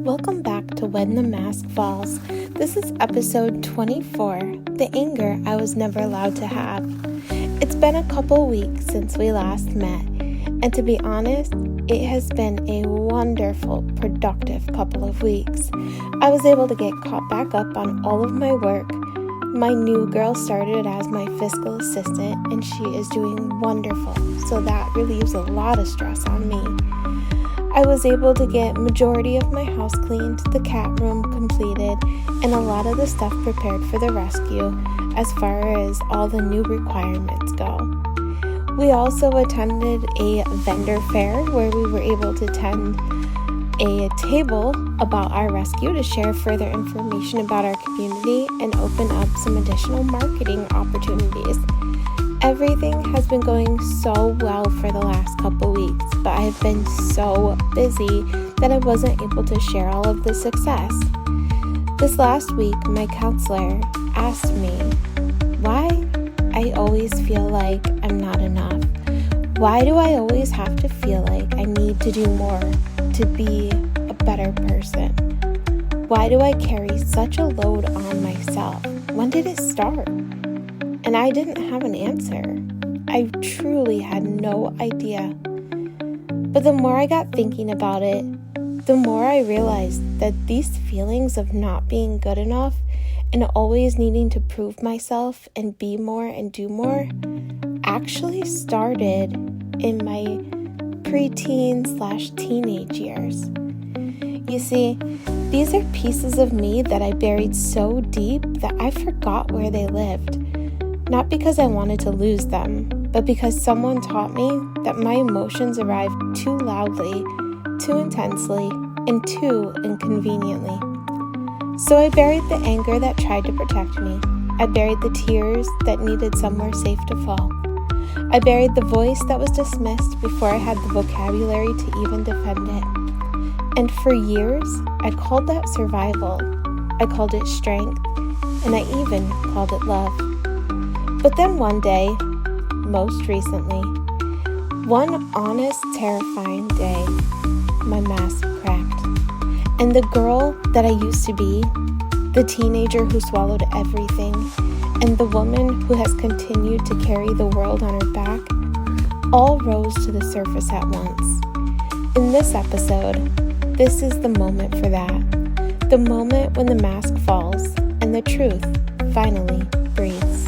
Welcome back to When the Mask Falls. This is episode 24, The Anger I Was Never Allowed to Have. It's been a couple weeks since we last met, and to be honest, it has been a wonderful, productive couple of weeks. I was able to get caught back up on all of my work. My new girl started as my fiscal assistant, and she is doing wonderful, so that relieves a lot of stress on me. I was able to get majority of my house cleaned, the cat room completed, and a lot of the stuff prepared for the rescue as far as all the new requirements go. We also attended a vendor fair where we were able to attend a table about our rescue to share further information about our community and open up some additional marketing opportunities. Everything has been going so well for the last couple weeks, but I have been so busy that I wasn't able to share all of the success. This last week, my counselor asked me why I always feel like I'm not enough. Why do I always have to feel like I need to do more to be a better person? Why do I carry such a load on myself? When did it start? And I didn't have an answer. I truly had no idea. But the more I got thinking about it, the more I realized that these feelings of not being good enough and always needing to prove myself and be more and do more actually started in my preteen/teenage years. You see, these are pieces of me that I buried so deep that I forgot where they lived. Not because I wanted to lose them, but because someone taught me that my emotions arrived too loudly, too intensely, and too inconveniently. So I buried the anger that tried to protect me. I buried the tears that needed somewhere safe to fall. I buried the voice that was dismissed before I had the vocabulary to even defend it. And for years, I called that survival. I called it strength, and I even called it love. But then one day, most recently, one honest, terrifying day, my mask cracked. And the girl that I used to be, the teenager who swallowed everything, and the woman who has continued to carry the world on her back, all rose to the surface at once. In this episode, this is the moment for that. The moment when the mask falls and the truth finally breathes.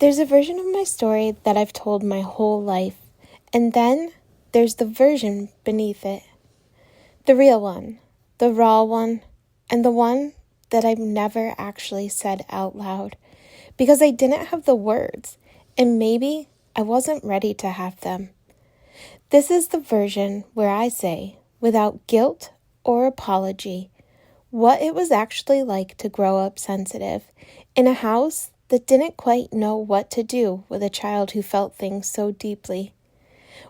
There's a version of my story that I've told my whole life, and then there's the version beneath it. The real one, the raw one, and the one that I've never actually said out loud because I didn't have the words, and maybe I wasn't ready to have them. This is the version where I say, without guilt or apology, what it was actually like to grow up sensitive in a house that didn't quite know what to do with a child who felt things so deeply.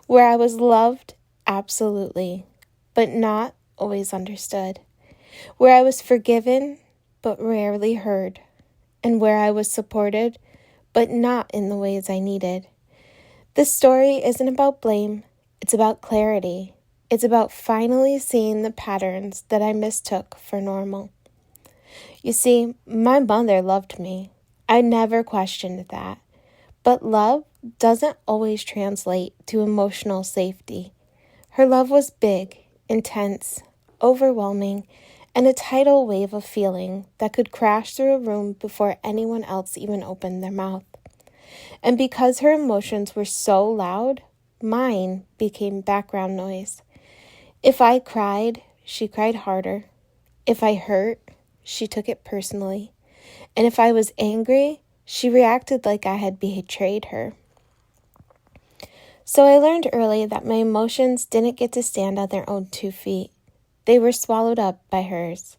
Where I was loved, absolutely, but not always understood. Where I was forgiven, but rarely heard. And where I was supported, but not in the ways I needed. This story isn't about blame, it's about clarity. It's about finally seeing the patterns that I mistook for normal. You see, my mother loved me. I never questioned that. But love doesn't always translate to emotional safety. Her love was big, intense, overwhelming, and a tidal wave of feeling that could crash through a room before anyone else even opened their mouth. And because her emotions were so loud, mine became background noise. If I cried, she cried harder. If I hurt, she took it personally. And if I was angry, she reacted like I had betrayed her. So I learned early that my emotions didn't get to stand on their own 2 feet. They were swallowed up by hers.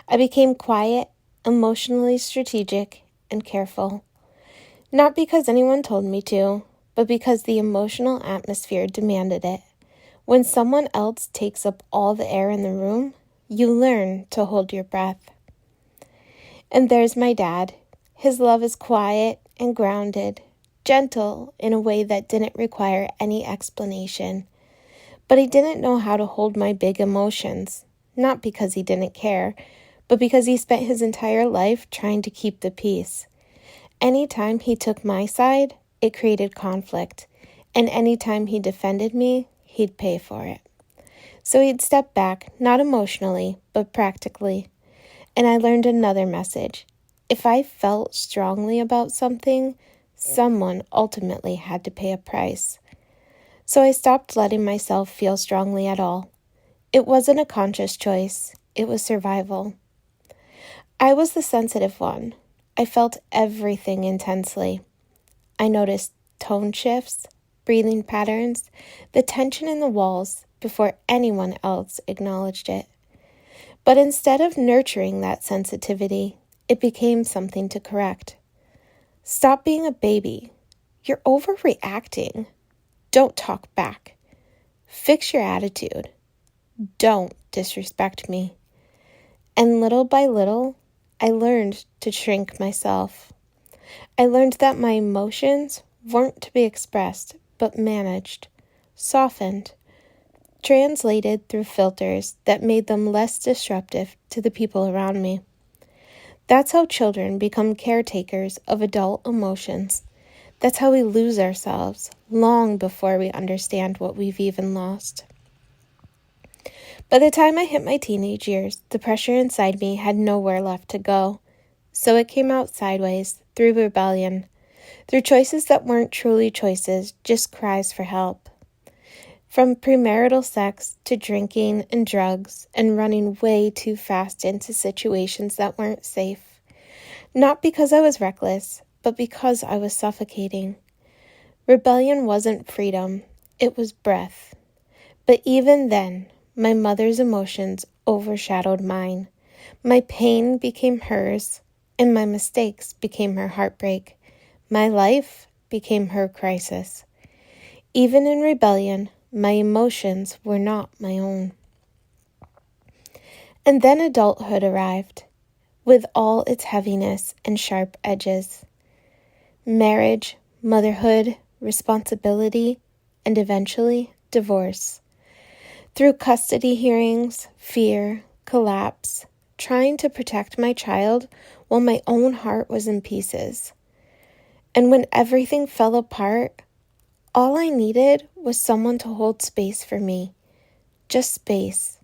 I became quiet, emotionally strategic, and careful. Not because anyone told me to, but because the emotional atmosphere demanded it. When someone else takes up all the air in the room, you learn to hold your breath. And there's my dad. His love is quiet and grounded, gentle in a way that didn't require any explanation. But he didn't know how to hold my big emotions, not because he didn't care, but because he spent his entire life trying to keep the peace. Anytime he took my side, it created conflict, and anytime he defended me, he'd pay for it. So he'd step back, not emotionally, but practically. And I learned another message. If I felt strongly about something, someone ultimately had to pay a price. So I stopped letting myself feel strongly at all. It wasn't a conscious choice. It was survival. I was the sensitive one. I felt everything intensely. I noticed tone shifts, breathing patterns, the tension in the walls before anyone else acknowledged it. But instead of nurturing that sensitivity, it became something to correct. Stop being a baby. You're overreacting. Don't talk back. Fix your attitude. Don't disrespect me. And little by little, I learned to shrink myself. I learned that my emotions weren't to be expressed, but managed, softened, translated through filters that made them less disruptive to the people around me. That's how children become caretakers of adult emotions. That's how we lose ourselves long before we understand what we've even lost. By the time I hit my teenage years, the pressure inside me had nowhere left to go. So it came out sideways, through rebellion, through choices that weren't truly choices, just cries for help. From premarital sex to drinking and drugs and running way too fast into situations that weren't safe. Not because I was reckless, but because I was suffocating. Rebellion wasn't freedom, it was breath. But even then, my mother's emotions overshadowed mine. My pain became hers, and my mistakes became her heartbreak. My life became her crisis. Even in rebellion, my emotions were not my own. And then adulthood arrived, with all its heaviness and sharp edges. Marriage, motherhood, responsibility, and eventually divorce. Through custody hearings, fear, collapse, trying to protect my child while my own heart was in pieces. And when everything fell apart, all I needed was someone to hold space for me. Just space,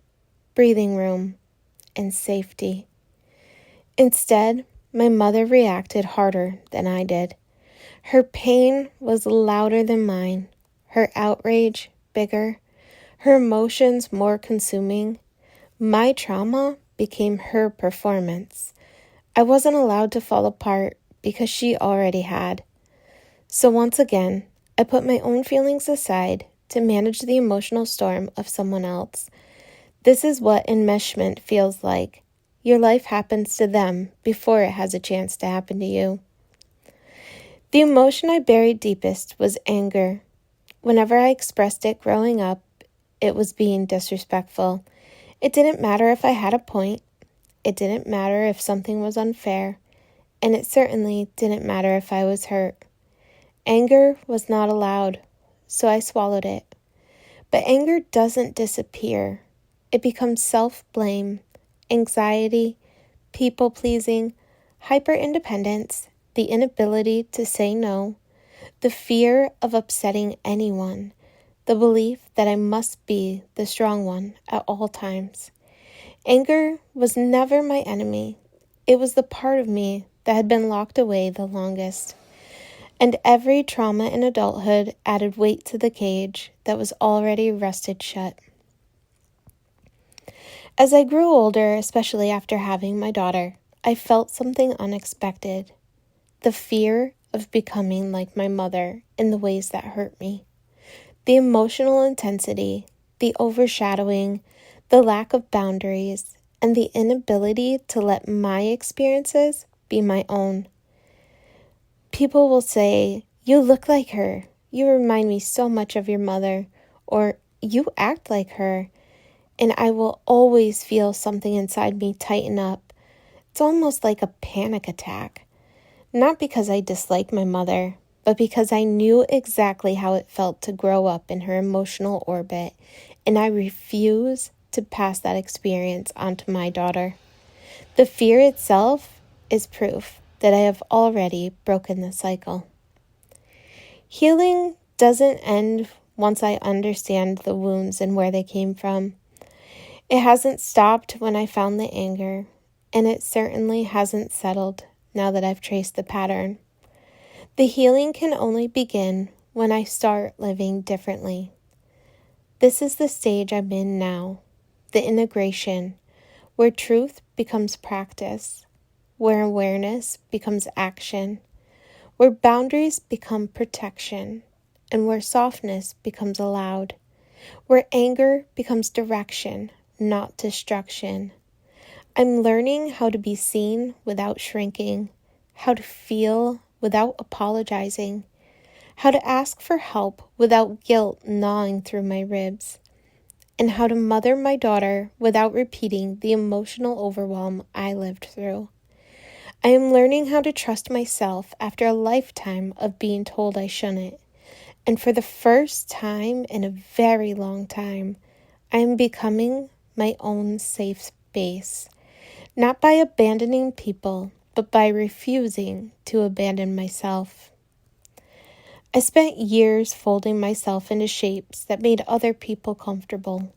breathing room, and safety. Instead, my mother reacted harder than I did. Her pain was louder than mine, her outrage bigger, her emotions more consuming. My trauma became her performance. I wasn't allowed to fall apart because she already had. So once again, I put my own feelings aside to manage the emotional storm of someone else. This is what enmeshment feels like. Your life happens to them before it has a chance to happen to you. The emotion I buried deepest was anger. Whenever I expressed it growing up, it was being disrespectful. It didn't matter if I had a point. It didn't matter if something was unfair. And it certainly didn't matter if I was hurt. Anger was not allowed, so I swallowed it. But anger doesn't disappear. It becomes self-blame, anxiety, people-pleasing, hyper-independence, the inability to say no, the fear of upsetting anyone, the belief that I must be the strong one at all times. Anger was never my enemy. It was the part of me that had been locked away the longest. And every trauma in adulthood added weight to the cage that was already rusted shut. As I grew older, especially after having my daughter, I felt something unexpected. The fear of becoming like my mother in the ways that hurt me. The emotional intensity, the overshadowing, the lack of boundaries, and the inability to let my experiences be my own. People will say, "You look like her. You remind me so much of your mother," or "You act like her." And I will always feel something inside me tighten up. It's almost like a panic attack. Not because I dislike my mother, but because I knew exactly how it felt to grow up in her emotional orbit and I refuse to pass that experience on to my daughter. The fear itself is proof that I have already broken the cycle. Healing doesn't end once I understand the wounds and where they came from. It hasn't stopped when I found the anger, and it certainly hasn't settled now that I've traced the pattern. The healing can only begin when I start living differently. This is the stage I'm in now, the integration, where truth becomes practice, where awareness becomes action, where boundaries become protection, and where softness becomes allowed, where anger becomes direction, not destruction. I'm learning how to be seen without shrinking, how to feel without apologizing, how to ask for help without guilt gnawing through my ribs, and how to mother my daughter without repeating the emotional overwhelm I lived through. I am learning how to trust myself after a lifetime of being told I shouldn't, and for the first time in a very long time, I am becoming my own safe space, not by abandoning people, but by refusing to abandon myself. I spent years folding myself into shapes that made other people comfortable,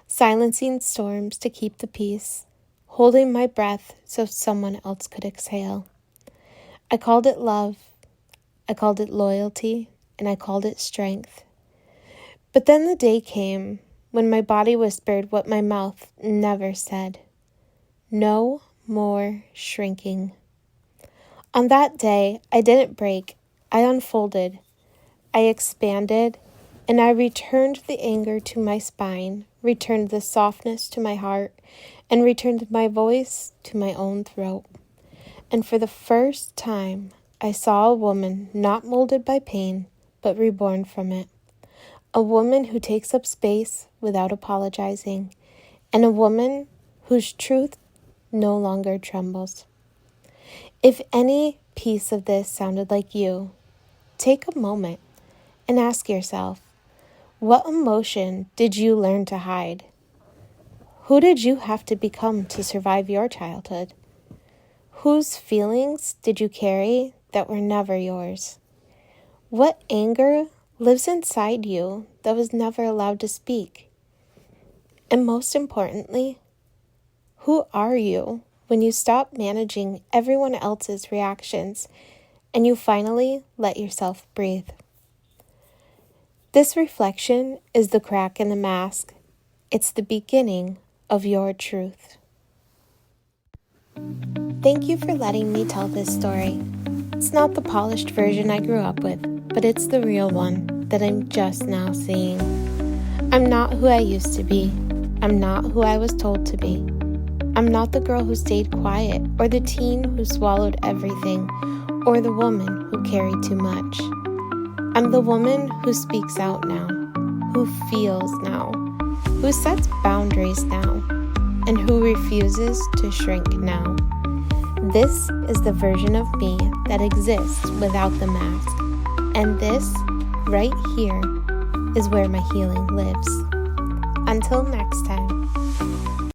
silencing storms to keep the peace, holding my breath so someone else could exhale. I called it love, I called it loyalty, and I called it strength. But then the day came when my body whispered what my mouth never said. No more shrinking. On that day, I didn't break, I unfolded. I expanded, and I returned the anger to my spine, returned the softness to my heart, and returned my voice to my own throat. And for the first time, I saw a woman not molded by pain, but reborn from it. A woman who takes up space without apologizing, and a woman whose truth no longer trembles. If any piece of this sounded like you, take a moment and ask yourself, what emotion did you learn to hide? Who did you have to become to survive your childhood? Whose feelings did you carry that were never yours? What anger lives inside you that was never allowed to speak? And most importantly, who are you when you stop managing everyone else's reactions and you finally let yourself breathe? This reflection is the crack in the mask. It's the beginning of your truth. Thank you for letting me tell this story. It's not the polished version I grew up with, but it's the real one that I'm just now seeing. I'm not who I used to be. I'm not who I was told to be. I'm not the girl who stayed quiet, or the teen who swallowed everything, or the woman who carried too much. I'm the woman who speaks out now, who feels now, who sets boundaries now, and who refuses to shrink now. This is the version of me that exists without the mask. And this, right here, is where my healing lives. Until next time.